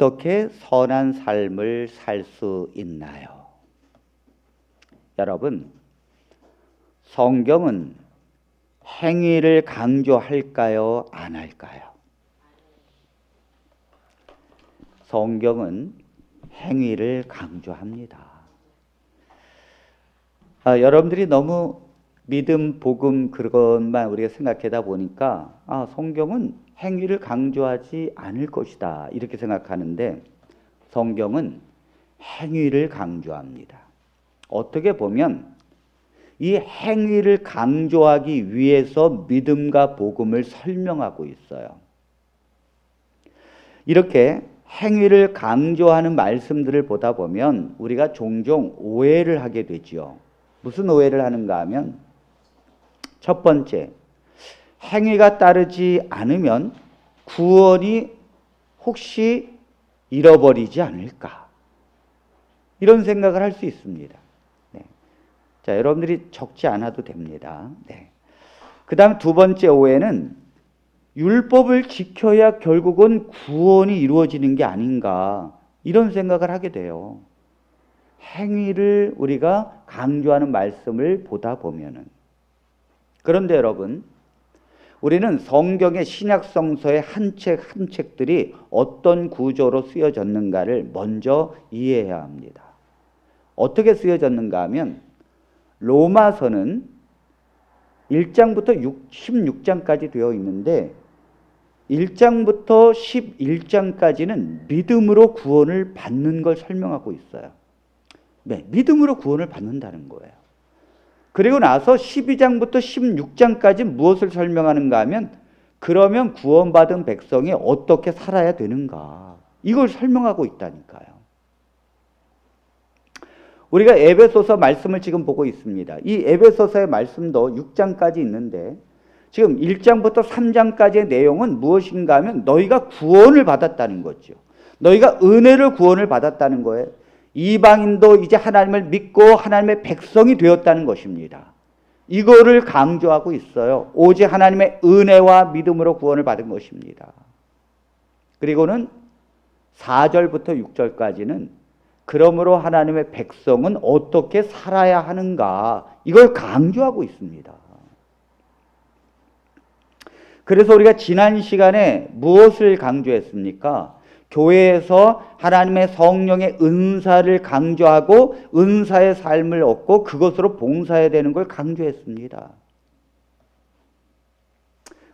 어떻게 선한 삶을 살 수 있나요? 여러분, 성경은 행위를 강조할까요? 안 할까요? 성경은 행위를 강조합니다. 여러분들이 너무 믿음, 복음 그것만 우리가 생각하다 보니까 성경은 행위를 강조하지 않을 것이다 이렇게 생각하는데 성경은 행위를 강조합니다. 어떻게 보면 이 행위를 강조하기 위해서 믿음과 복음을 설명하고 있어요. 이렇게 행위를 강조하는 말씀들을 보다 보면 우리가 종종 오해를 하게 되죠. 무슨 오해를 하는가 하면 첫 번째, 행위가 따르지 않으면 구원이 혹시 잃어버리지 않을까? 이런 생각을 할 수 있습니다. 네. 자, 여러분들이 적지 않아도 됩니다. 네. 그 다음 두 번째 오해는 율법을 지켜야 결국은 구원이 이루어지는 게 아닌가 이런 생각을 하게 돼요. 행위를 우리가 강조하는 말씀을 보다 보면은. 그런데 여러분, 우리는 성경의 신약성서의 한 책 한 책들이 어떤 구조로 쓰여졌는가를 먼저 이해해야 합니다. 어떻게 쓰여졌는가 하면 로마서는 1장부터 16장까지 되어 있는데 1장부터 11장까지는 믿음으로 구원을 받는 걸 설명하고 있어요. 네, 믿음으로 구원을 받는다는 거예요. 그리고 나서 12장부터 16장까지 무엇을 설명하는가 하면 그러면 구원받은 백성이 어떻게 살아야 되는가 이걸 설명하고 있다니까요. 우리가 에베소서 말씀을 지금 보고 있습니다. 이 에베소서의 말씀도 6장까지 있는데 지금 1장부터 3장까지의 내용은 무엇인가 하면 너희가 구원을 받았다는 거죠. 너희가 은혜를 구원을 받았다는 거예요. 이방인도 이제 하나님을 믿고 하나님의 백성이 되었다는 것입니다. 이거를 강조하고 있어요. 오직 하나님의 은혜와 믿음으로 구원을 받은 것입니다. 그리고는 4절부터 6절까지는 그러므로 하나님의 백성은 어떻게 살아야 하는가 이걸 강조하고 있습니다. 그래서 우리가 지난 시간에 무엇을 강조했습니까? 교회에서 하나님의 성령의 은사를 강조하고 은사의 삶을 얻고 그것으로 봉사해야 되는 걸 강조했습니다.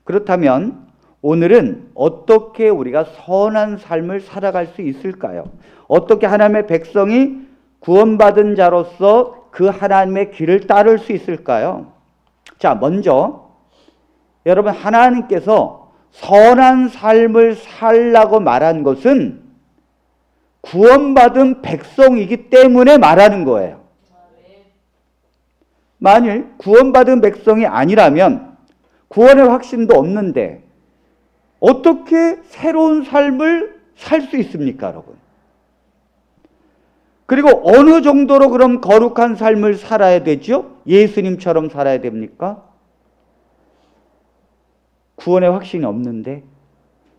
그렇다면 오늘은 어떻게 우리가 선한 삶을 살아갈 수 있을까요? 어떻게 하나님의 백성이 구원받은 자로서 그 하나님의 길을 따를 수 있을까요? 자, 먼저 여러분, 하나님께서 선한 삶을 살라고 말한 것은 구원받은 백성이기 때문에 말하는 거예요. 만일 구원받은 백성이 아니라면 구원의 확신도 없는데 어떻게 새로운 삶을 살 수 있습니까, 여러분? 그리고 어느 정도로 그럼 거룩한 삶을 살아야 되죠? 예수님처럼 살아야 됩니까? 구원의 확신이 없는데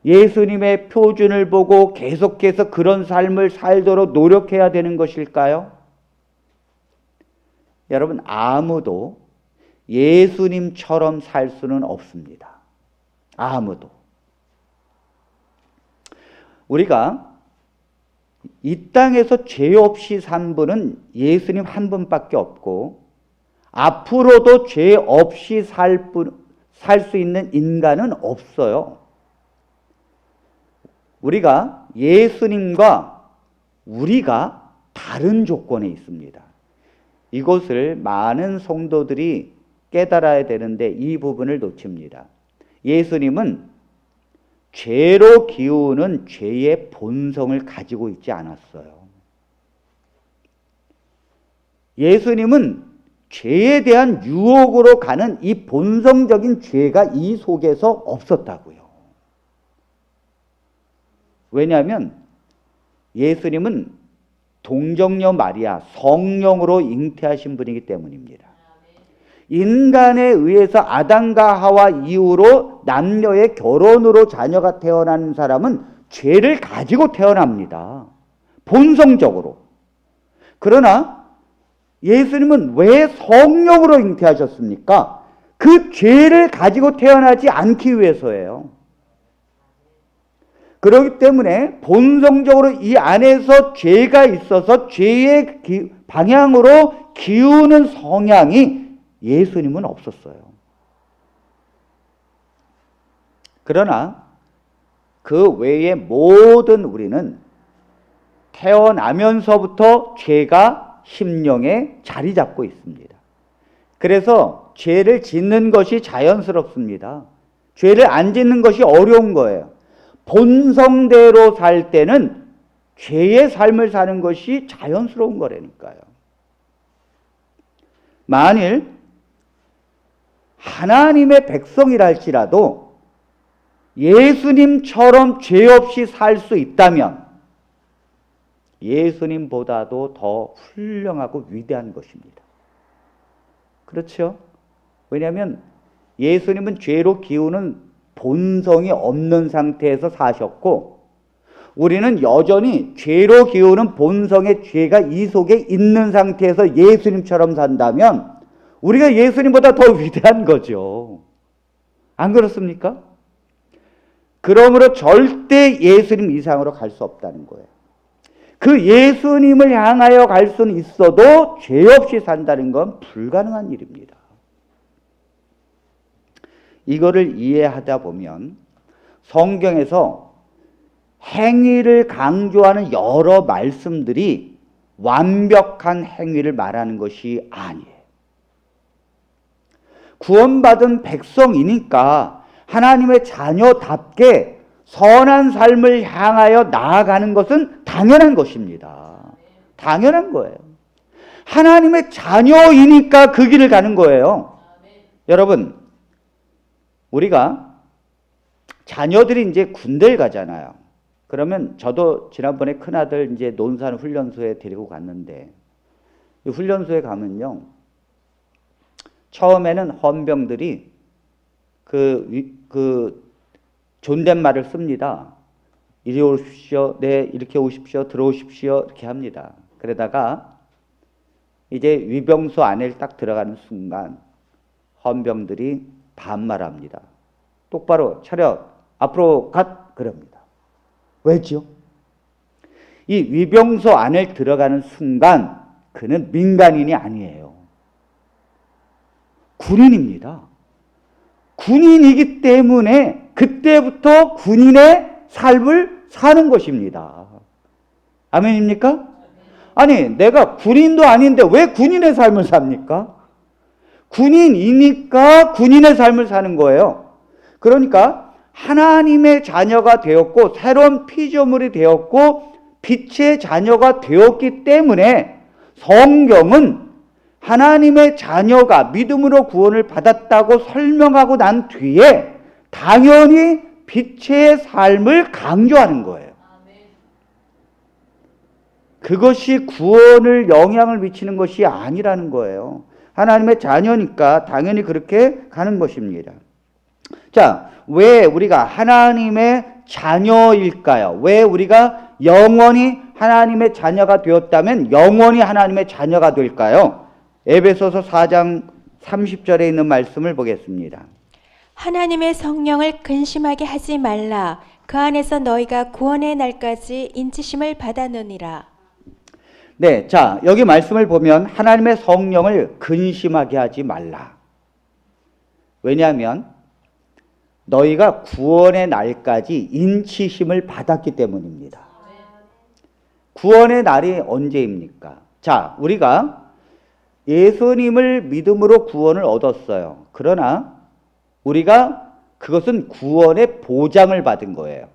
예수님의 표준을 보고 계속해서 그런 삶을 살도록 노력해야 되는 것일까요? 여러분, 아무도 예수님처럼 살 수는 없습니다. 아무도. 우리가 이 땅에서 죄 없이 산 분은 예수님 한 분밖에 없고 앞으로도 죄 없이 살 수 있는 인간은 없어요. 우리가 예수님과 우리가 다른 조건에 있습니다. 이것을 많은 성도들이 깨달아야 되는데 이 부분을 놓칩니다. 예수님은 죄로 기우는 죄의 본성을 가지고 있지 않았어요. 예수님은 죄에 대한 유혹으로 가는 이 본성적인 죄가 이 속에서 없었다고요. 왜냐하면 예수님은 동정녀 마리아, 성령으로 잉태하신 분이기 때문입니다. 인간에 의해서 아담과 하와 이후로 남녀의 결혼으로 자녀가 태어나는 사람은 죄를 가지고 태어납니다. 본성적으로. 그러나 예수님은 왜 성령으로 잉태하셨습니까? 그 죄를 가지고 태어나지 않기 위해서예요. 그렇기 때문에 본성적으로 이 안에서 죄가 있어서 죄의 방향으로 기우는 성향이 예수님은 없었어요. 그러나 그 외에 모든 우리는 태어나면서부터 죄가 심령에 자리 잡고 있습니다. 그래서 죄를 짓는 것이 자연스럽습니다. 죄를 안 짓는 것이 어려운 거예요. 본성대로 살 때는 죄의 삶을 사는 것이 자연스러운 거라니까요. 만일 하나님의 백성이랄지라도 예수님처럼 죄 없이 살 수 있다면 예수님보다도 더 훌륭하고 위대한 것입니다. 그렇죠? 왜냐하면 예수님은 죄로 기우는 본성이 없는 상태에서 사셨고 우리는 여전히 죄로 기우는 본성의 죄가 이 속에 있는 상태에서 예수님처럼 산다면 우리가 예수님보다 더 위대한 거죠. 안 그렇습니까? 그러므로 절대 예수님 이상으로 갈 수 없다는 거예요. 그 예수님을 향하여 갈 수는 있어도 죄 없이 산다는 건 불가능한 일입니다. 이거를 이해하다 보면 성경에서 행위를 강조하는 여러 말씀들이 완벽한 행위를 말하는 것이 아니에요. 구원받은 백성이니까 하나님의 자녀답게 선한 삶을 향하여 나아가는 것은 당연한 것입니다. 당연한 거예요. 하나님의 자녀이니까 그 길을 가는 거예요. 여러분, 우리가 자녀들이 이제 군대를 가잖아요. 그러면 저도 지난번에 큰아들 이제 논산 훈련소에 데리고 갔는데 이 훈련소에 가면요. 처음에는 헌병들이 그 존댓말을 씁니다. 이리 오십시오. 네, 이렇게 오십시오. 들어오십시오. 이렇게 합니다. 그러다가 이제 위병소 안에 딱 들어가는 순간 헌병들이 반말합니다. 똑바로 차렷, 앞으로 갓, 그럽니다. 왜죠? 이 위병소 안에 들어가는 순간 그는 민간인이 아니에요. 군인입니다. 군인이기 때문에 그때부터 군인의 삶을 사는 것입니다. 아멘입니까? 아니, 내가 군인도 아닌데 왜 군인의 삶을 삽니까? 군인이니까 군인의 삶을 사는 거예요. 그러니까 하나님의 자녀가 되었고 새로운 피조물이 되었고 빛의 자녀가 되었기 때문에 성경은 하나님의 자녀가 믿음으로 구원을 받았다고 설명하고 난 뒤에 당연히 빛의 삶을 강조하는 거예요. 그것이 구원을 영향을 미치는 것이 아니라는 거예요. 하나님의 자녀니까 당연히 그렇게 가는 것입니다. 자, 왜 우리가 하나님의 자녀일까요? 왜 우리가 영원히 하나님의 자녀가 되었다면 영원히 하나님의 자녀가 될까요? 에베소서 4장 30절에 있는 말씀을 보겠습니다. 하나님의 성령을 근심하게 하지 말라. 그 안에서 너희가 구원의 날까지 인치심을 받아느니라. 네, 자, 여기 말씀을 보면 하나님의 성령을 근심하게 하지 말라. 왜냐하면 너희가 구원의 날까지 인치심을 받았기 때문입니다. 구원의 날이 언제입니까? 자, 우리가 예수님을 믿음으로 구원을 얻었어요. 그러나 우리가 그것은 구원의 보장을 받은 거예요.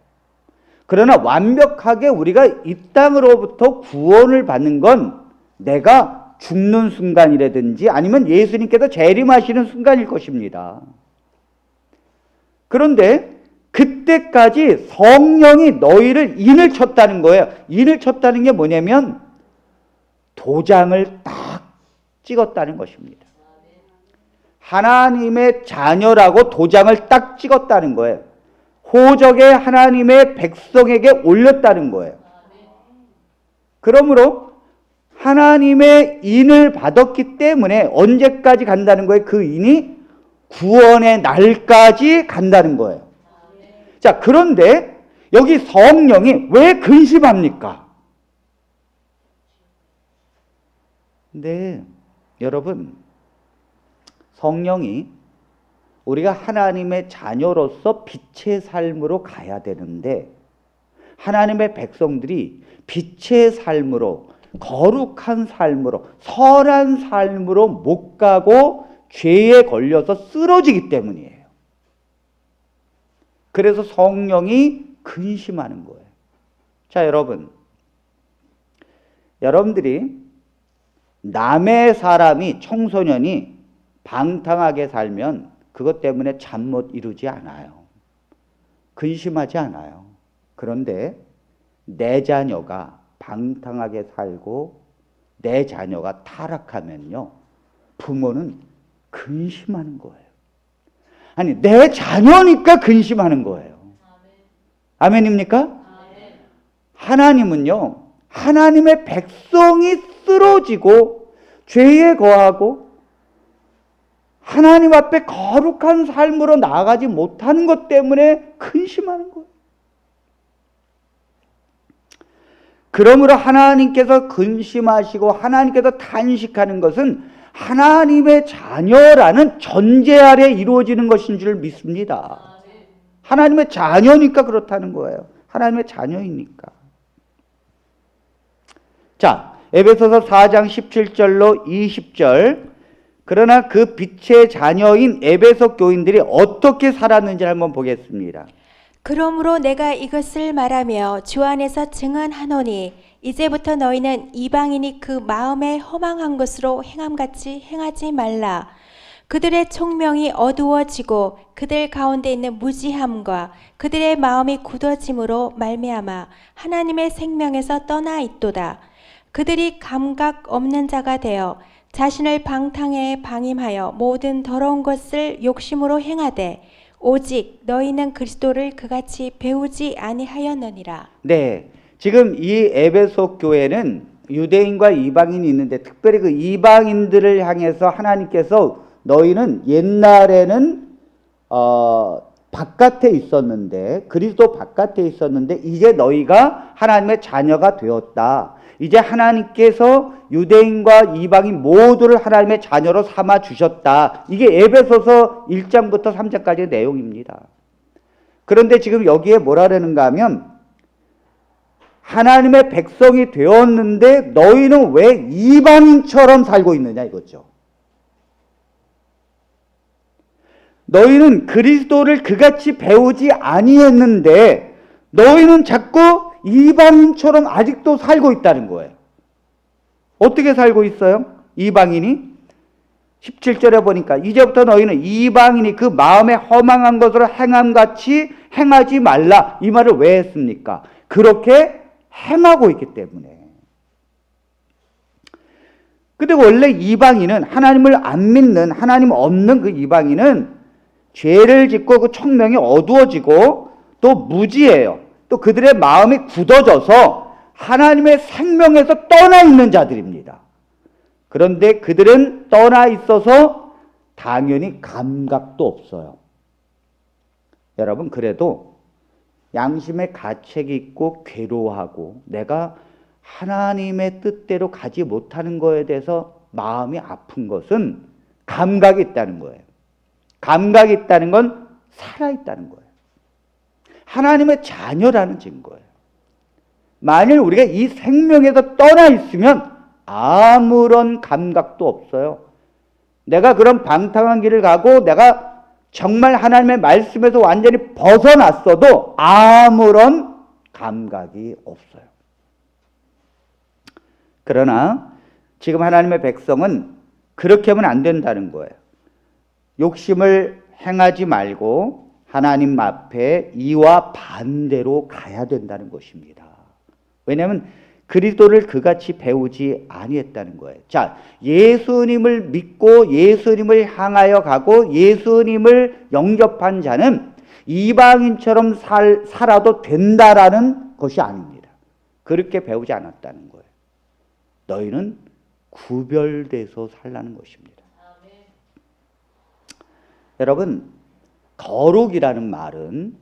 그러나 완벽하게 우리가 이 땅으로부터 구원을 받는 건 내가 죽는 순간이라든지 아니면 예수님께서 재림하시는 순간일 것입니다. 그런데 그때까지 성령이 너희를 인을 쳤다는 거예요. 인을 쳤다는 게 뭐냐면 도장을 딱 찍었다는 것입니다. 하나님의 자녀라고 도장을 딱 찍었다는 거예요. 호적에 하나님의 백성에게 올렸다는 거예요. 그러므로 하나님의 인을 받았기 때문에 언제까지 간다는 거예요? 그 인이 구원의 날까지 간다는 거예요. 자, 그런데 여기 성령이 왜 근심합니까? 네, 여러분, 성령이 우리가 하나님의 자녀로서 빛의 삶으로 가야 되는데 하나님의 백성들이 빛의 삶으로, 거룩한 삶으로, 선한 삶으로 못 가고 죄에 걸려서 쓰러지기 때문이에요. 그래서 성령이 근심하는 거예요. 자, 여러분들이 남의 사람이, 청소년이 방탕하게 살면 그것 때문에 잠 못 이루지 않아요. 근심하지 않아요. 그런데 내 자녀가 방탕하게 살고 내 자녀가 타락하면요, 부모는 근심하는 거예요. 아니, 내 자녀니까 근심하는 거예요. 아멘입니까? 하나님은요, 하나님의 백성이 쓰러지고 죄에 거하고 하나님 앞에 거룩한 삶으로 나아가지 못하는 것 때문에 근심하는 거예요. 그러므로 하나님께서 근심하시고 하나님께서 탄식하는 것은 하나님의 자녀라는 전제 아래 이루어지는 것인 줄 믿습니다. 하나님의 자녀니까 그렇다는 거예요. 하나님의 자녀이니까. 자, 에베소서 4장 17절로 20절. 그러나 그 빛의 자녀인 에베소 교인들이 어떻게 살았는지 한번 보겠습니다. 그러므로 내가 이것을 말하며 주 안에서 증언하노니 이제부터 너희는 이방인이 그 마음에 허망한 것으로 행함같이 행하지 말라. 그들의 총명이 어두워지고 그들 가운데 있는 무지함과 그들의 마음이 굳어짐으로 말미암아 하나님의 생명에서 떠나 있도다. 그들이 감각 없는 자가 되어 자신을 방탕에 방임하여 모든 더러운 것을 욕심으로 행하되 오직 너희는 그리스도를 그같이 배우지 아니하였느니라. 네, 지금 이 에베소 교회는 유대인과 이방인이 있는데 특별히 그 이방인들을 향해서 하나님께서 너희는 옛날에는 바깥에 있었는데, 그리스도 바깥에 있었는데 이제 너희가 하나님의 자녀가 되었다. 이제 하나님께서 유대인과 이방인 모두를 하나님의 자녀로 삼아 주셨다. 이게 에베소서 1장부터 3장까지의 내용입니다. 그런데 지금 여기에 뭐라는가 하면 하나님의 백성이 되었는데 너희는 왜 이방인처럼 살고 있느냐 이거죠. 너희는 그리스도를 그같이 배우지 아니했는데 너희는 자꾸 이방인처럼 아직도 살고 있다는 거예요. 어떻게 살고 있어요? 이방인이? 17절에 보니까 이제부터 너희는 이방인이 그 마음에 허망한 것으로 행함같이 행하지 말라. 이 말을 왜 했습니까? 그렇게 행하고 있기 때문에. 근데 원래 이방인은 하나님을 안 믿는, 하나님 없는 그 이방인은 죄를 짓고 그 청명이 어두워지고 또 무지해요. 또 그들의 마음이 굳어져서 하나님의 생명에서 떠나 있는 자들입니다. 그런데 그들은 떠나 있어서 당연히 감각도 없어요. 여러분, 그래도 양심의 가책이 있고 괴로워하고 내가 하나님의 뜻대로 가지 못하는 거에 대해서 마음이 아픈 것은 감각이 있다는 거예요. 감각이 있다는 건 살아있다는 거예요. 하나님의 자녀라는 증거예요. 만일 우리가 이 생명에서 떠나 있으면 아무런 감각도 없어요. 내가 그런 방탕한 길을 가고 내가 정말 하나님의 말씀에서 완전히 벗어났어도 아무런 감각이 없어요. 그러나 지금 하나님의 백성은 그렇게 하면 안 된다는 거예요. 욕심을 행하지 말고 하나님 앞에 이와 반대로 가야 된다는 것입니다. 왜냐하면 그리스도를 그같이 배우지 아니했다는 거예요. 자, 예수님을 믿고 예수님을 향하여 가고 예수님을 영접한 자는 이방인처럼 살아도 된다라는 것이 아닙니다. 그렇게 배우지 않았다는 거예요. 너희는 구별돼서 살라는 것입니다. 여러분, 거룩이라는 말은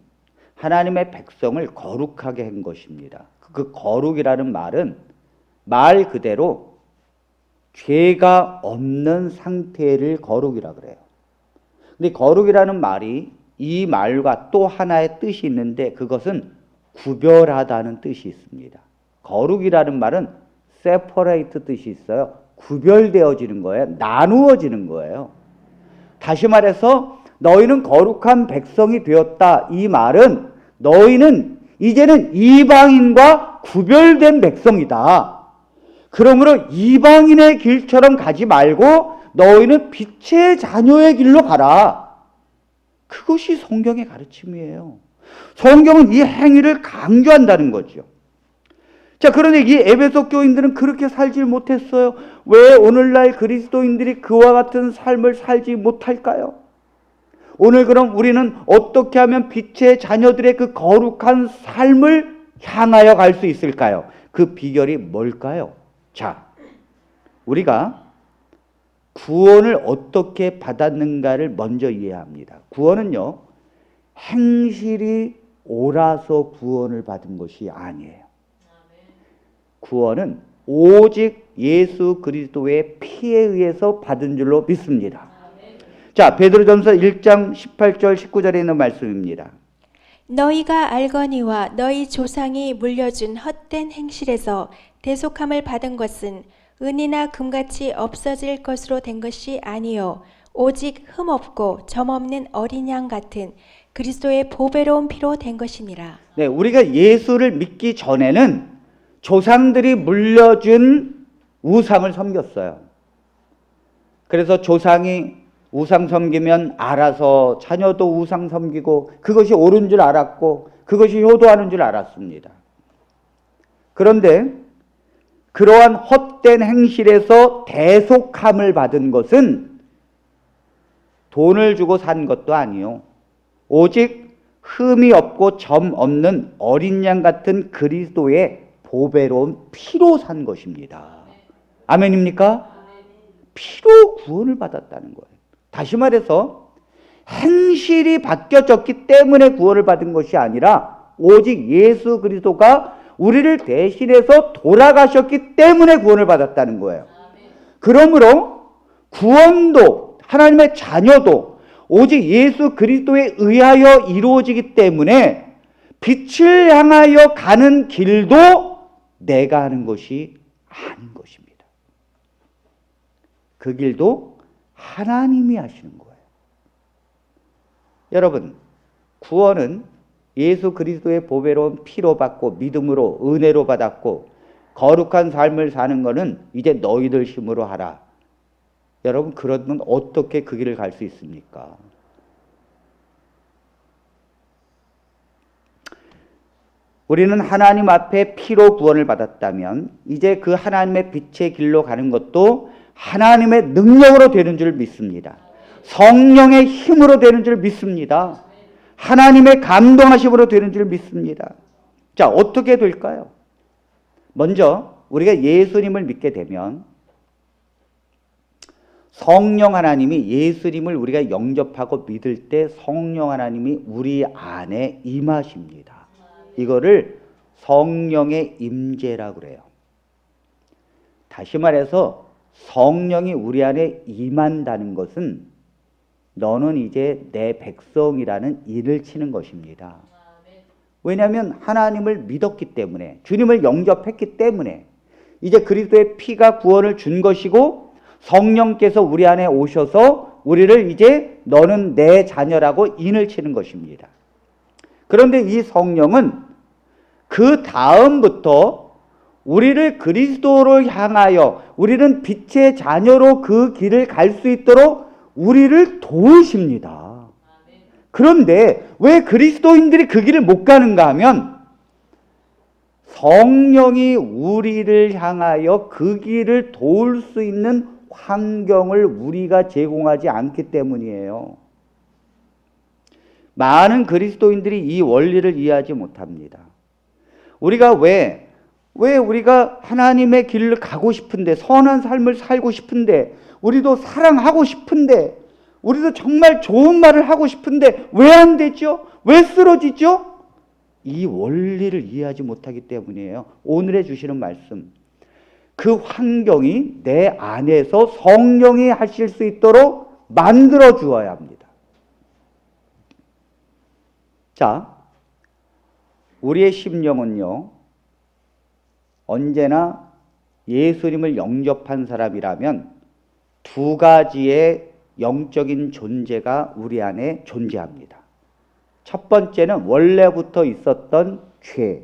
하나님의 백성을 거룩하게 한 것입니다. 그 거룩이라는 말은 말 그대로 죄가 없는 상태를 거룩이라 그래요. 근데 거룩이라는 말이 이 말과 또 하나의 뜻이 있는데 그것은 구별하다는 뜻이 있습니다. 거룩이라는 말은 separate 뜻이 있어요. 구별되어지는 거예요. 나누어지는 거예요. 다시 말해서 너희는 거룩한 백성이 되었다. 이 말은 너희는 이제는 이방인과 구별된 백성이다. 그러므로 이방인의 길처럼 가지 말고 너희는 빛의 자녀의 길로 가라. 그것이 성경의 가르침이에요. 성경은 이 행위를 강조한다는 거죠. 자, 그런데 이 에베소 교인들은 그렇게 살지 못했어요. 왜 오늘날 그리스도인들이 그와 같은 삶을 살지 못할까요? 오늘 그럼 우리는 어떻게 하면 빛의 자녀들의 그 거룩한 삶을 향하여 갈 수 있을까요? 그 비결이 뭘까요? 자, 우리가 구원을 어떻게 받았는가를 먼저 이해합니다. 구원은요, 행실이 옳아서 구원을 받은 것이 아니에요. 구원은 오직 예수 그리스도의 피에 의해서 받은 줄로 믿습니다. 자, 베드로전서 1장 18절 19절에 있는 말씀입니다. 너희가 알거니와 너희 조상이 물려준 헛된 행실에서 대속함을 받은 것은 은이나 금같이 없어질 것으로 된 것이 아니요 오직 흠없고 점없는 어린 양 같은 그리스도의 보배로운 피로 된 것이니라. 네, 우리가 예수를 믿기 전에는 조상들이 물려준 우상을 섬겼어요. 그래서 조상이 우상 섬기면 알아서 자녀도 우상 섬기고 그것이 옳은 줄 알았고 그것이 효도하는 줄 알았습니다. 그런데 그러한 헛된 행실에서 대속함을 받은 것은 돈을 주고 산 것도 아니요 오직 흠이 없고 점 없는 어린 양 같은 그리스도의 보배로운 피로 산 것입니다. 아멘입니까? 피로 구원을 받았다는 거예요. 다시 말해서 행실이 바뀌어졌기 때문에 구원을 받은 것이 아니라 오직 예수 그리스도가 우리를 대신해서 돌아가셨기 때문에 구원을 받았다는 거예요. 그러므로 구원도 하나님의 자녀도 오직 예수 그리스도에 의하여 이루어지기 때문에 빛을 향하여 가는 길도 내가 하는 것이 아닌 것입니다. 그 길도 하나님이 하시는 거예요. 여러분, 구원은 예수 그리스도의 보배로운 피로 받고 믿음으로 은혜로 받았고 거룩한 삶을 사는 것은 이제 너희들 힘으로 하라. 여러분, 그러면 어떻게 그 길을 갈 수 있습니까? 우리는 하나님 앞에 피로 구원을 받았다면 이제 그 하나님의 빛의 길로 가는 것도 하나님의 능력으로 되는 줄 믿습니다. 성령의 힘으로 되는 줄 믿습니다. 하나님의 감동하심으로 되는 줄 믿습니다. 자, 어떻게 될까요? 먼저 우리가 예수님을 믿게 되면 성령 하나님이 예수님을 우리가 영접하고 믿을 때 성령 하나님이 우리 안에 임하십니다. 이거를 성령의 임재라고 그래요. 다시 말해서 성령이 우리 안에 임한다는 것은 너는 이제 내 백성이라는 일을 치는 것입니다. 왜냐하면 하나님을 믿었기 때문에 주님을 영접했기 때문에 이제 그리스도의 피가 구원을 준 것이고 성령께서 우리 안에 오셔서 우리를 이제 너는 내 자녀라고 인을 치는 것입니다. 그런데 이 성령은 그 다음부터 우리를 그리스도로 향하여 우리는 빛의 자녀로 그 길을 갈 수 있도록 우리를 도우십니다. 그런데 왜 그리스도인들이 그 길을 못 가는가 하면 성령이 우리를 향하여 그 길을 도울 수 있는 환경을 우리가 제공하지 않기 때문이에요. 많은 그리스도인들이 이 원리를 이해하지 못합니다. 우리가 왜 우리가 하나님의 길을 가고 싶은데, 선한 삶을 살고 싶은데, 우리도 사랑하고 싶은데, 우리도 정말 좋은 말을 하고 싶은데 왜 안 되죠? 왜 쓰러지죠? 이 원리를 이해하지 못하기 때문이에요. 오늘의 주시는 말씀, 그 환경이 내 안에서 성령이 하실 수 있도록 만들어 주어야 합니다. 자, 우리의 심령은요, 언제나 예수님을 영접한 사람이라면 두 가지의 영적인 존재가 우리 안에 존재합니다. 첫 번째는 원래부터 있었던 죄,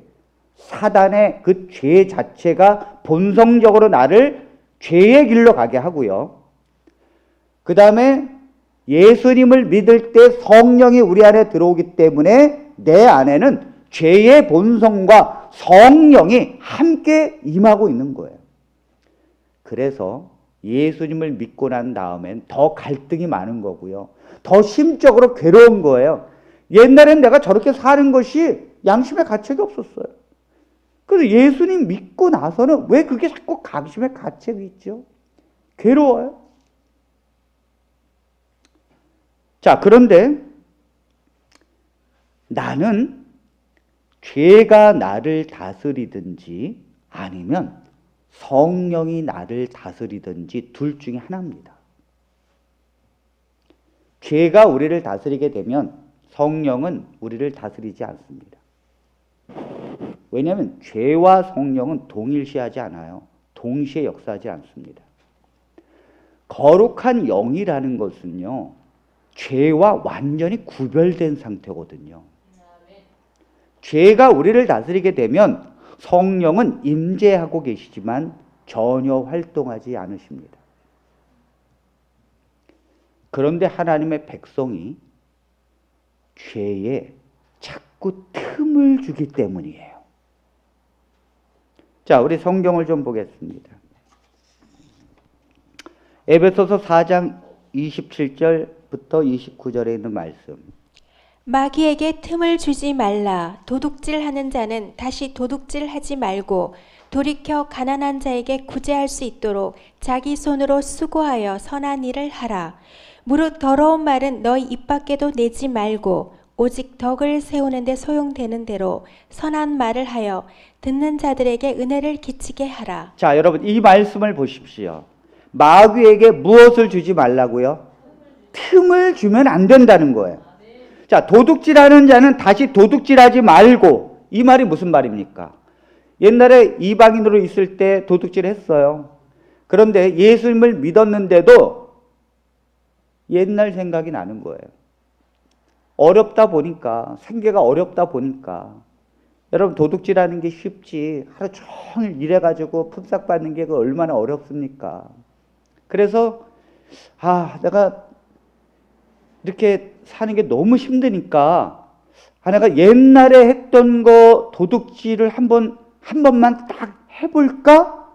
사단의 그 죄 자체가 본성적으로 나를 죄의 길로 가게 하고요. 그 다음에 예수님을 믿을 때 성령이 우리 안에 들어오기 때문에 내 안에는 죄의 본성과 성령이 함께 임하고 있는 거예요. 그래서 예수님을 믿고 난 다음엔 더 갈등이 많은 거고요. 더 심적으로 괴로운 거예요. 옛날엔 내가 저렇게 사는 것이 양심의 가책이 없었어요. 그래서 예수님 믿고 나서는 왜 그게 자꾸 양심의 가책이 있죠? 괴로워요. 자, 그런데 나는 죄가 나를 다스리든지 아니면 성령이 나를 다스리든지 둘 중에 하나입니다. 죄가 우리를 다스리게 되면 성령은 우리를 다스리지 않습니다. 왜냐하면 죄와 성령은 동일시하지 않아요. 동시에 역사하지 않습니다. 거룩한 영이라는 것은요, 죄와 완전히 구별된 상태거든요. 죄가 우리를 다스리게 되면 성령은 임재하고 계시지만 전혀 활동하지 않으십니다. 그런데 하나님의 백성이 죄에 자꾸 틈을 주기 때문이에요. 자, 우리 성경을 좀 보겠습니다. 에베소서 4장 27절부터 29절에 있는 말씀. 마귀에게 틈을 주지 말라. 도둑질하는 자는 다시 도둑질하지 말고 돌이켜 가난한 자에게 구제할 수 있도록 자기 손으로 수고하여 선한 일을 하라. 무릇 더러운 말은 너희 입 밖에도 내지 말고 오직 덕을 세우는 데 소용되는 대로 선한 말을 하여 듣는 자들에게 은혜를 끼치게 하라. 자, 여러분 이 말씀을 보십시오. 마귀에게 무엇을 주지 말라고요? 틈을 주면 안 된다는 거예요. 자, 도둑질하는 자는 다시 도둑질하지 말고, 이 말이 무슨 말입니까? 옛날에 이방인으로 있을 때 도둑질했어요. 그런데 예수님을 믿었는데도 옛날 생각이 나는 거예요. 어렵다 보니까, 생계가 어렵다 보니까. 여러분, 도둑질하는 게 쉽지 하루 종일 일해가지고 품삯 받는 게 얼마나 어렵습니까? 그래서 내가 이렇게 사는 게 너무 힘드니까 내가 옛날에 했던 거 도둑질을 한 번만 딱 해볼까?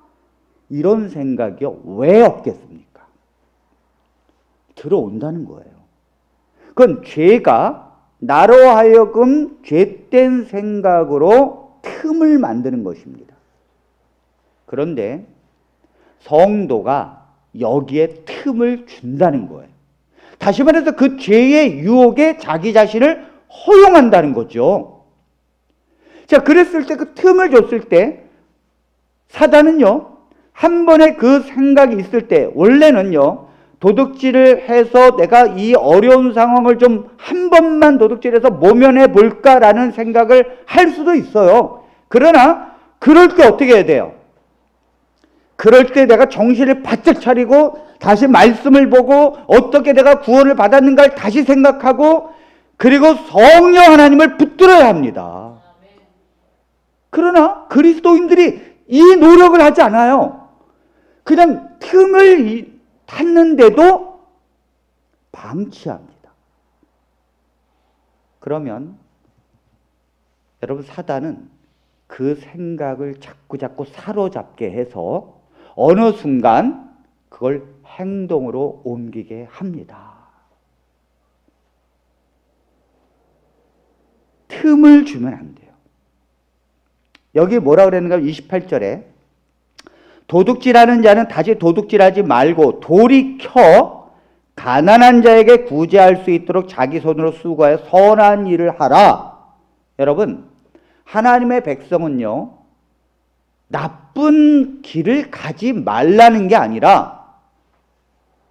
이런 생각이요. 왜 없겠습니까? 들어온다는 거예요. 그건 죄가 나로 하여금 죄된 생각으로 틈을 만드는 것입니다. 그런데 성도가 여기에 틈을 준다는 거예요. 다시 말해서 그 죄의 유혹에 자기 자신을 허용한다는 거죠. 자, 그랬을 때 그 틈을 줬을 때 사단은요, 한 번에 그 생각이 있을 때 원래는요, 도둑질을 해서 내가 이 어려운 상황을 좀 한 번만 도둑질해서 모면해 볼까라는 생각을 할 수도 있어요. 그러나 그럴 때 어떻게 해야 돼요? 그럴 때 내가 정신을 바짝 차리고 다시 말씀을 보고 어떻게 내가 구원을 받았는가를 다시 생각하고 그리고 성령 하나님을 붙들어야 합니다. 그러나 그리스도인들이 이 노력을 하지 않아요. 그냥 틈을 탔는데도 방치합니다. 그러면 여러분, 사단은 그 생각을 자꾸 사로잡게 해서 어느 순간 그걸 행동으로 옮기게 합니다. 틈을 주면 안 돼요. 여기 뭐라 그랬는가? 28절에 도둑질하는 자는 다시 도둑질하지 말고 돌이켜 가난한 자에게 구제할 수 있도록 자기 손으로 수고하여 선한 일을 하라. 여러분, 하나님의 백성은요, 나쁜 길을 가지 말라는 게 아니라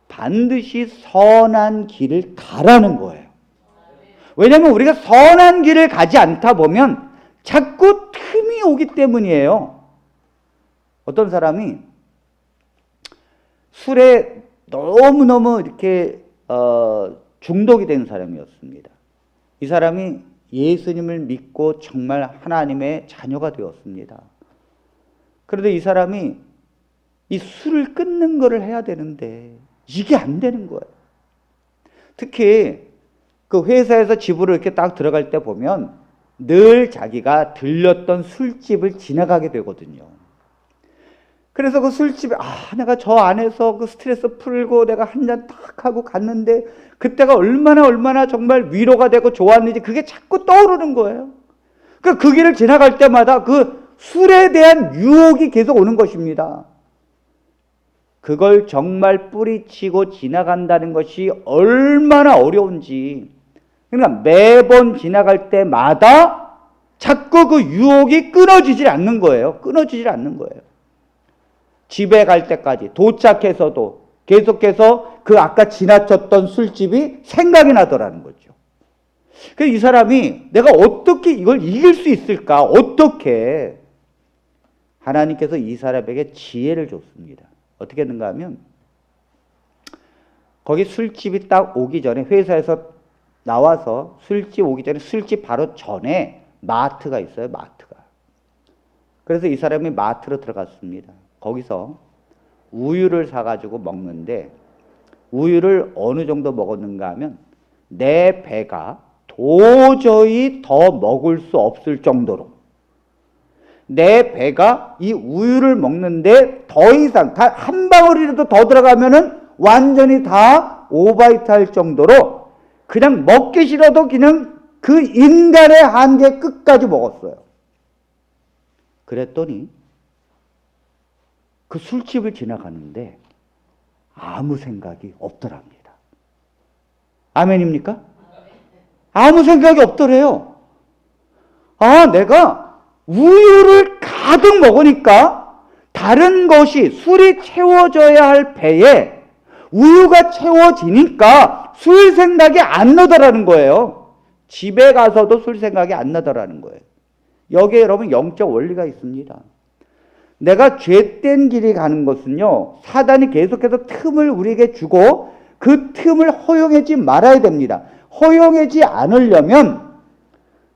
반드시 선한 길을 가라는 거예요. 왜냐하면 우리가 선한 길을 가지 않다 보면 자꾸 틈이 오기 때문이에요. 어떤 사람이 술에 너무너무 이렇게 중독이 된 사람이었습니다. 이 사람이 예수님을 믿고 정말 하나님의 자녀가 되었습니다. 그런데 이 사람이 이 술을 끊는 거를 해야 되는데 이게 안 되는 거예요. 특히 그 회사에서 집으로 이렇게 딱 들어갈 때 보면 늘 자기가 들렸던 술집을 지나가게 되거든요. 그래서 그 술집에 내가 저 안에서 그 스트레스 풀고 내가 한 잔 딱 하고 갔는데 그때가 얼마나 정말 위로가 되고 좋았는지 그게 자꾸 떠오르는 거예요. 그 길을 지나갈 때마다 그 술에 대한 유혹이 계속 오는 것입니다. 그걸 정말 뿌리치고 지나간다는 것이 얼마나 어려운지. 그러니까 매번 지나갈 때마다 자꾸 그 유혹이 끊어지질 않는 거예요. 끊어지질 않는 거예요. 집에 갈 때까지 도착해서도 계속해서 그 아까 지나쳤던 술집이 생각이 나더라는 거죠. 그래서 이 사람이 내가 어떻게 이걸 이길 수 있을까? 어떻게? 하나님께서 이 사람에게 지혜를 줬습니다. 어떻게 했는가 하면 거기 술집이 딱 오기 전에 회사에서 나와서 술집 오기 전에 술집 바로 전에 마트가 있어요. 마트가. 그래서 이 사람이 마트로 들어갔습니다. 거기서 우유를 사가지고 먹는데 우유를 어느 정도 먹었는가 하면 내 배가 도저히 더 먹을 수 없을 정도로 내 배가 이 우유를 먹는데 더 이상 다 한 방울이라도 더 들어가면은 완전히 다 오바이트 할 정도로 그냥 먹기 싫어도 그냥 그 인간의 한계 끝까지 먹었어요. 그랬더니 그 술집을 지나가는데 아무 생각이 없더랍니다. 아멘입니까? 아무 생각이 없더래요. 내가 우유를 가득 먹으니까 다른 것이 술이 채워져야 할 배에 우유가 채워지니까 술 생각이 안 나더라는 거예요. 집에 가서도 술 생각이 안 나더라는 거예요. 여기에 여러분 영적 원리가 있습니다. 내가 죄된 길이 가는 것은요, 사단이 계속해서 틈을 우리에게 주고 그 틈을 허용하지 말아야 됩니다. 허용하지 않으려면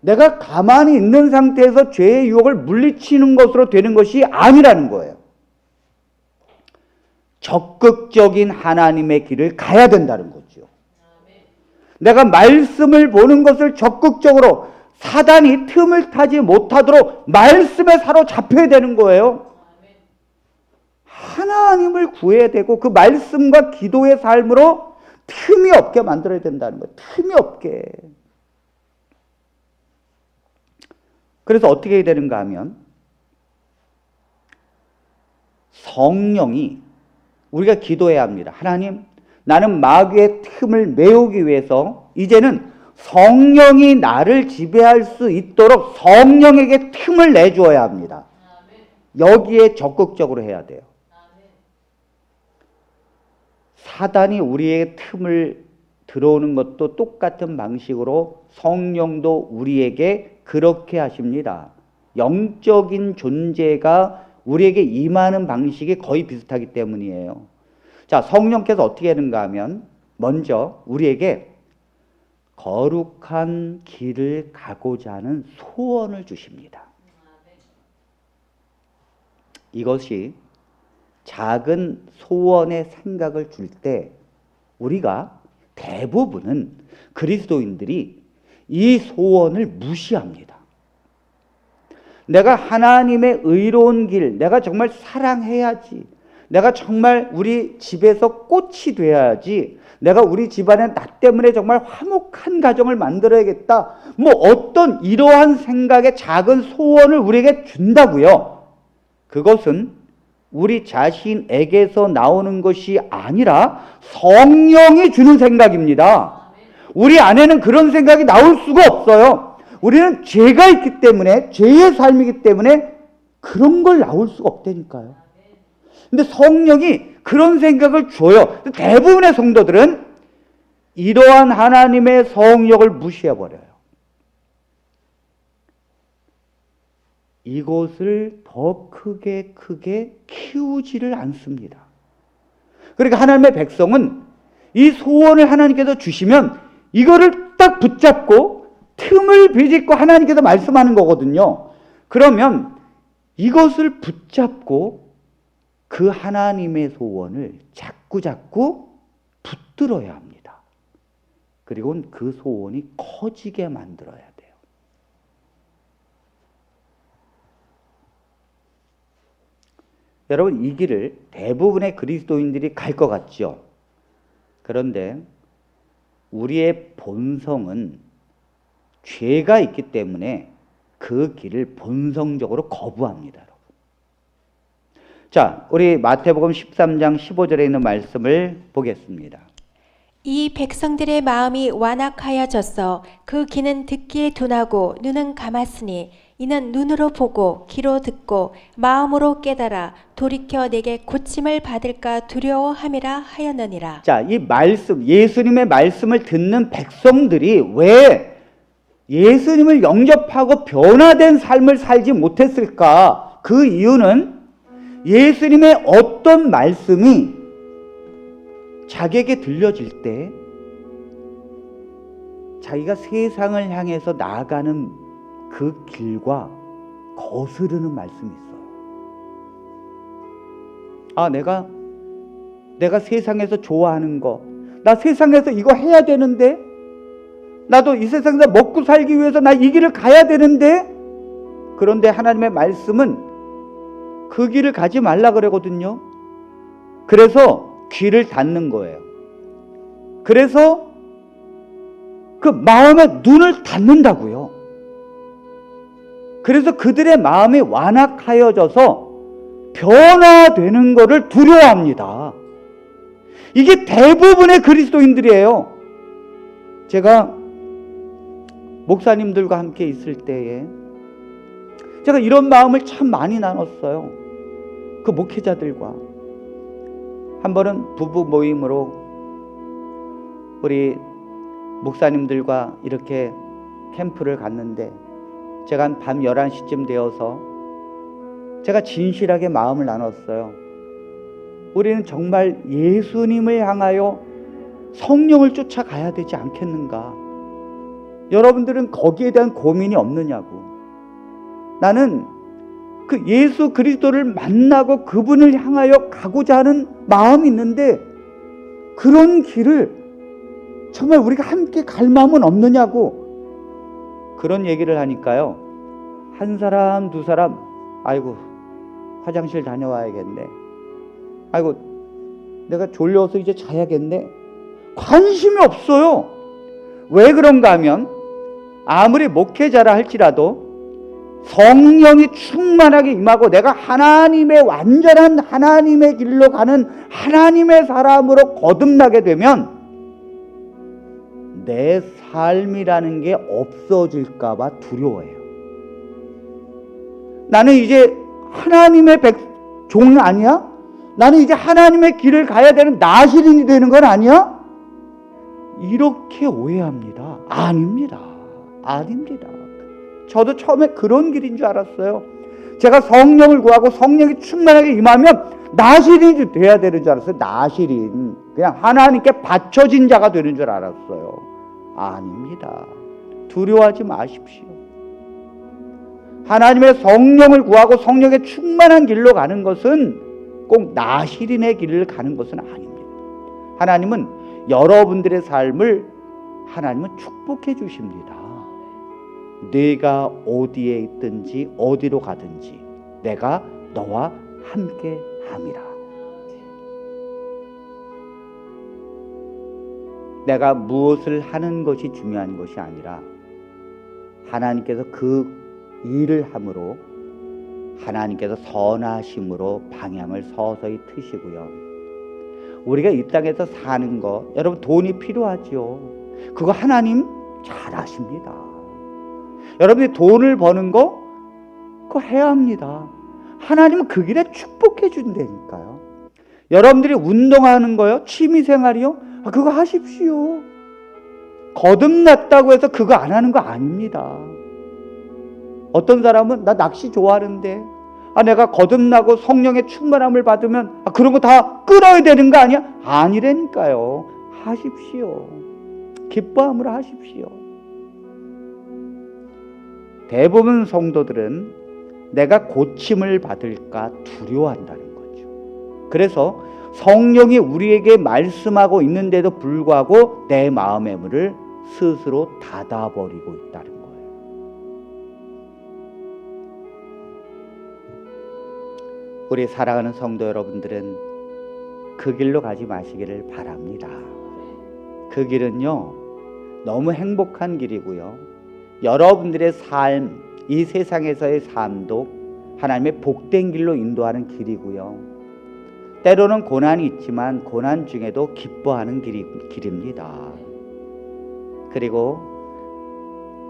내가 가만히 있는 상태에서 죄의 유혹을 물리치는 것으로 되는 것이 아니라는 거예요. 적극적인 하나님의 길을 가야 된다는 거죠. 내가 말씀을 보는 것을 적극적으로 사단이 틈을 타지 못하도록 말씀에 사로잡혀야 되는 거예요. 하나님을 구해야 되고 그 말씀과 기도의 삶으로 틈이 없게 만들어야 된다는 거예요. 틈이 없게. 그래서 어떻게 해야 되는가 하면 성령이 우리가 기도해야 합니다. 하나님, 나는 마귀의 틈을 메우기 위해서 이제는 성령이 나를 지배할 수 있도록 성령에게 틈을 내주어야 합니다. 여기에 적극적으로 해야 돼요. 사단이 우리의 틈을 들어오는 것도 똑같은 방식으로 성령도 우리에게 그렇게 하십니다. 영적인 존재가 우리에게 임하는 방식이 거의 비슷하기 때문이에요. 자, 성령께서 어떻게 하는가 하면 먼저 우리에게 거룩한 길을 가고자 하는 소원을 주십니다. 이것이 작은 소원의 생각을 줄 때 우리가 대부분은 그리스도인들이 이 소원을 무시합니다. 내가 하나님의 의로운 길, 내가 정말 사랑해야지, 내가 정말 우리 집에서 꽃이 돼야지, 내가 우리 집안에 나 때문에 정말 화목한 가정을 만들어야겠다, 뭐 어떤 이러한 생각의 작은 소원을 우리에게 준다고요. 그것은 우리 자신에게서 나오는 것이 아니라 성령이 주는 생각입니다. 우리 안에는 그런 생각이 나올 수가 없어요. 우리는 죄가 있기 때문에, 죄의 삶이기 때문에 그런 걸 나올 수가 없다니까요. 근데 성령이 그런 생각을 줘요. 대부분의 성도들은 이러한 하나님의 성령을 무시해버려요. 이것을 더 크게 키우지를 않습니다. 그러니까 하나님의 백성은 이 소원을 하나님께서 주시면 이거를 딱 붙잡고 틈을 비집고 하나님께서 말씀하는 거거든요. 그러면 이것을 붙잡고 그 하나님의 소원을 자꾸 붙들어야 합니다. 그리고 그 소원이 커지게 만들어야 돼요. 여러분, 이 길을 대부분의 그리스도인들이 갈 것 같죠. 그런데 우리의 본성은 죄가 있기 때문에 그 길을 본성적으로 거부합니다. 여러분. 자, 우리 마태복음 13장 15절에 있는 말씀을 보겠습니다. 이 백성들의 마음이 완악하여졌어 그 귀는 듣기에 둔하고 눈은 감았으니 이는 눈으로 보고 귀로 듣고 마음으로 깨달아 돌이켜 내게 고침을 받을까 두려워함이라 하였느니라. 자, 이 말씀, 예수님의 말씀을 듣는 백성들이 왜 예수님을 영접하고 변화된 삶을 살지 못했을까? 그 이유는 예수님의 어떤 말씀이 자기에게 들려질 때 자기가 세상을 향해서 나아가는 그 길과 거스르는 말씀이 있어요. 아, 내가 세상에서 좋아하는 거, 나 세상에서 이거 해야 되는데, 나도 이 세상에서 먹고 살기 위해서 나 이 길을 가야 되는데, 그런데 하나님의 말씀은 그 길을 가지 말라 그러거든요. 그래서 귀를 닫는 거예요. 그래서 그 마음의 눈을 닫는다고요. 그래서 그들의 마음이 완악하여져서 변화되는 것을 두려워합니다. 이게 대부분의 그리스도인들이에요. 제가 목사님들과 함께 있을 때에 제가 이런 마음을 참 많이 나눴어요. 그 목회자들과. 한 번은 부부 모임으로 우리 목사님들과 이렇게 캠프를 갔는데 제가 한 밤 11시쯤 되어서 제가 진실하게 마음을 나눴어요. 우리는 정말 예수님을 향하여 성령을 쫓아가야 되지 않겠는가? 여러분들은 거기에 대한 고민이 없느냐고. 나는 그 예수 그리스도를 만나고 그분을 향하여 가고자 하는 마음이 있는데 그런 길을 정말 우리가 함께 갈 마음은 없느냐고. 그런 얘기를 하니까요, 한 사람 두 사람, 아이고 화장실 다녀와야겠네, 아이고 내가 졸려서 이제 자야겠네, 관심이 없어요. 왜 그런가 하면 아무리 목회자라 할지라도 성령이 충만하게 임하고 내가 하나님의 완전한 하나님의 길로 가는 하나님의 사람으로 거듭나게 되면 내 삶이라는 게 없어질까 봐 두려워해요. 나는 이제 하나님의 종 아니야? 나는 이제 하나님의 길을 가야 되는 나시린이 되는 건 아니야? 이렇게 오해합니다. 아닙니다. 저도 처음에 그런 길인 줄 알았어요. 제가 성령을 구하고 성령이 충만하게 임하면 나시린이 돼야 되는 줄 알았어요. 나시린, 그냥 하나님께 바쳐진 자가 되는 줄 알았어요. 아닙니다. 두려워하지 마십시오. 하나님의 성령을 구하고 성령의 충만한 길로 가는 것은 꼭 나시린의 길을 가는 것은 아닙니다. 하나님은 여러분들의 삶을 하나님은 축복해 주십니다. 네가 어디에 있든지 어디로 가든지 내가 너와 함께 함이라. 내가 무엇을 하는 것이 중요한 것이 아니라 하나님께서 그 일을 함으로 하나님께서 선하심으로 방향을 서서히 트시고요. 우리가 이 땅에서 사는 거, 여러분 돈이 필요하죠. 그거 하나님 잘 아십니다. 여러분이 돈을 버는 거 그거 해야 합니다. 하나님은 그 길에 축복해 준다니까요. 여러분들이 운동하는 거요, 취미생활이요, 그거 하십시오. 거듭났다고 해서 그거 안 하는 거 아닙니다. 어떤 사람은 나 낚시 좋아하는데 내가 거듭나고 성령의 충만함을 받으면 그런 거 다 끊어야 되는 거 아니야? 아니라니까요. 하십시오. 기뻐함으로 하십시오. 대부분 성도들은 내가 고침을 받을까 두려워한다는 거죠. 그래서 성령이 우리에게 말씀하고 있는데도 불구하고 내 마음의 문을 스스로 닫아버리고 있다는 거예요. 우리 사랑하는 성도 여러분들은 그 길로 가지 마시기를 바랍니다. 그 길은요, 너무 행복한 길이고요. 여러분들의 삶, 이 세상에서의 삶도 하나님의 복된 길로 인도하는 길이고요. 때로는 고난이 있지만 고난 중에도 기뻐하는 길입니다. 그리고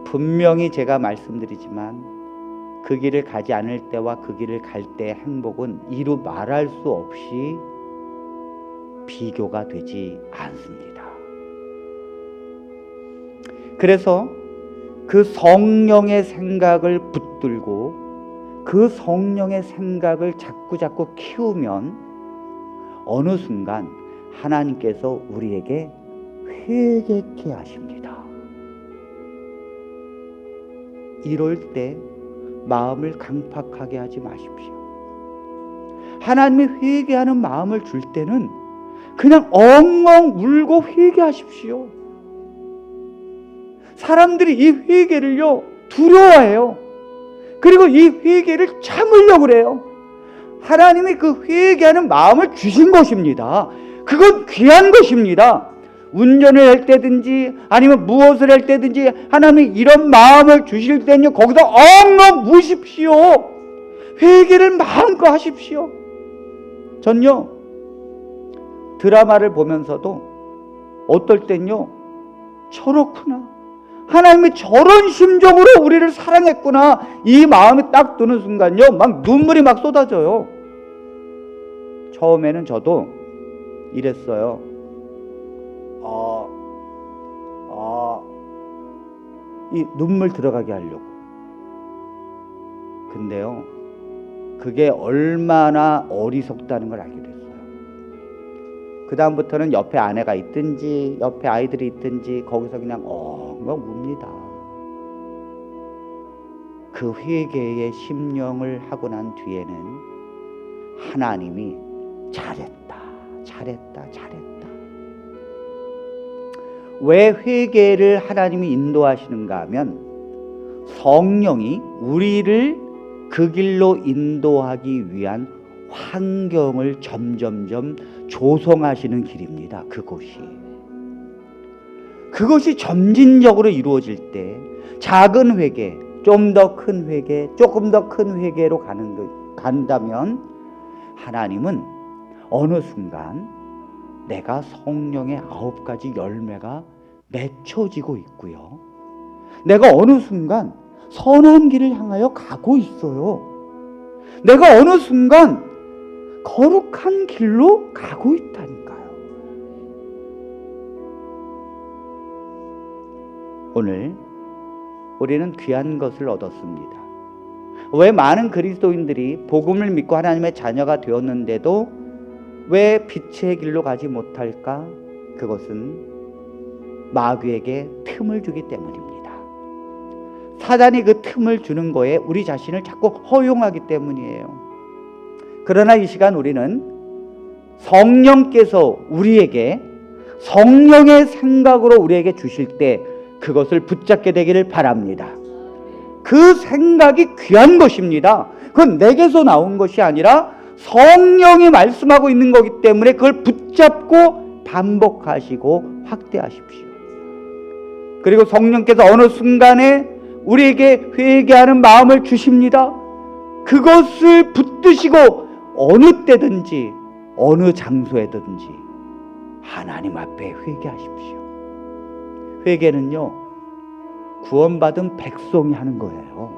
분명히 제가 말씀드리지만 그 길을 가지 않을 때와 그 길을 갈 때의 행복은 이루 말할 수 없이 비교가 되지 않습니다. 그래서 그 성령의 생각을 붙들고 그 성령의 생각을 자꾸 키우면 어느 순간 하나님께서 우리에게 회개케 하십니다. 이럴 때 마음을 강팍하게 하지 마십시오. 하나님이 회개하는 마음을 줄 때는 그냥 엉엉 울고 회개하십시오. 사람들이 이 회개를요 두려워해요. 그리고 이 회개를 참으려고 그래요. 하나님이 그 회개하는 마음을 주신 것입니다. 그건 귀한 것입니다. 운전을 할 때든지 아니면 무엇을 할 때든지 하나님이 이런 마음을 주실 때는요 거기서 엉엉 우십시오. 회개를 마음껏 하십시오. 전요 드라마를 보면서도 어떨 땐요 저렇구나, 하나님이 저런 심정으로 우리를 사랑했구나, 이 마음이 딱 드는 순간요 막 눈물이 막 쏟아져요. 처음에는 저도 이랬어요. 이 눈물 들어가게 하려고. 근데요 그게 얼마나 어리석다는 걸 알게 됐어요. 그 다음부터는 옆에 아내가 있든지 옆에 아이들이 있든지 거기서 그냥 엉엉 웁니다. 그 회개의 심령을 하고 난 뒤에는 하나님이 잘했다. 왜 회개를 하나님이 인도하시는가 하면 성령이 우리를 그 길로 인도하기 위한 환경을 점점점 조성하시는 길입니다. 그것이 점진적으로 이루어질 때 작은 회개, 좀 더 큰 회개, 조금 더 큰 회개로 간다면 하나님은 어느 순간 내가 성령의 9가지 열매가 맺혀지고 있고요. 내가 어느 순간 선한 길을 향하여 가고 있어요. 내가 어느 순간 거룩한 길로 가고 있다니까요. 오늘 우리는 귀한 것을 얻었습니다. 왜 많은 그리스도인들이 복음을 믿고 하나님의 자녀가 되었는데도 왜 빛의 길로 가지 못할까? 그것은 마귀에게 틈을 주기 때문입니다. 사단이 그 틈을 주는 거에 우리 자신을 자꾸 허용하기 때문이에요. 그러나 이 시간 우리는 성령께서 우리에게 성령의 생각으로 우리에게 주실 때 그것을 붙잡게 되기를 바랍니다. 그 생각이 귀한 것입니다. 그건 내게서 나온 것이 아니라 성령이 말씀하고 있는 거기 때문에 그걸 붙잡고 반복하시고 확대하십시오. 그리고 성령께서 어느 순간에 우리에게 회개하는 마음을 주십니다. 그것을 붙드시고 어느 때든지 어느 장소에든지 하나님 앞에 회개하십시오. 회개는요, 구원받은 백성이 하는 거예요.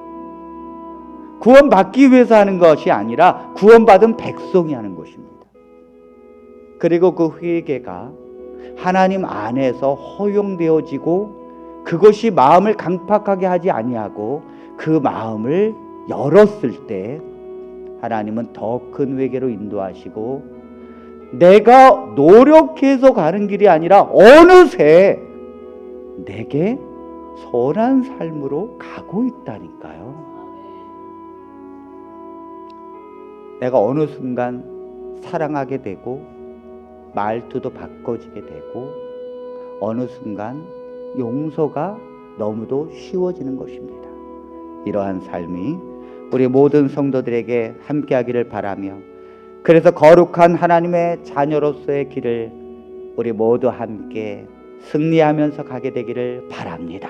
구원받기 위해서 하는 것이 아니라 구원받은 백성이 하는 것입니다. 그리고 그 회개가 하나님 안에서 허용되어지고 그것이 마음을 강팍하게 하지 아니하고 그 마음을 열었을 때 하나님은 더 큰 회개로 인도하시고 내가 노력해서 가는 길이 아니라 어느새 내게 선한 삶으로 가고 있다니까요. 내가 어느 순간 사랑하게 되고 말투도 바꿔지게 되고 어느 순간 용서가 너무도 쉬워지는 것입니다. 이러한 삶이 우리 모든 성도들에게 함께하기를 바라며 그래서 거룩한 하나님의 자녀로서의 길을 우리 모두 함께 승리하면서 가게 되기를 바랍니다.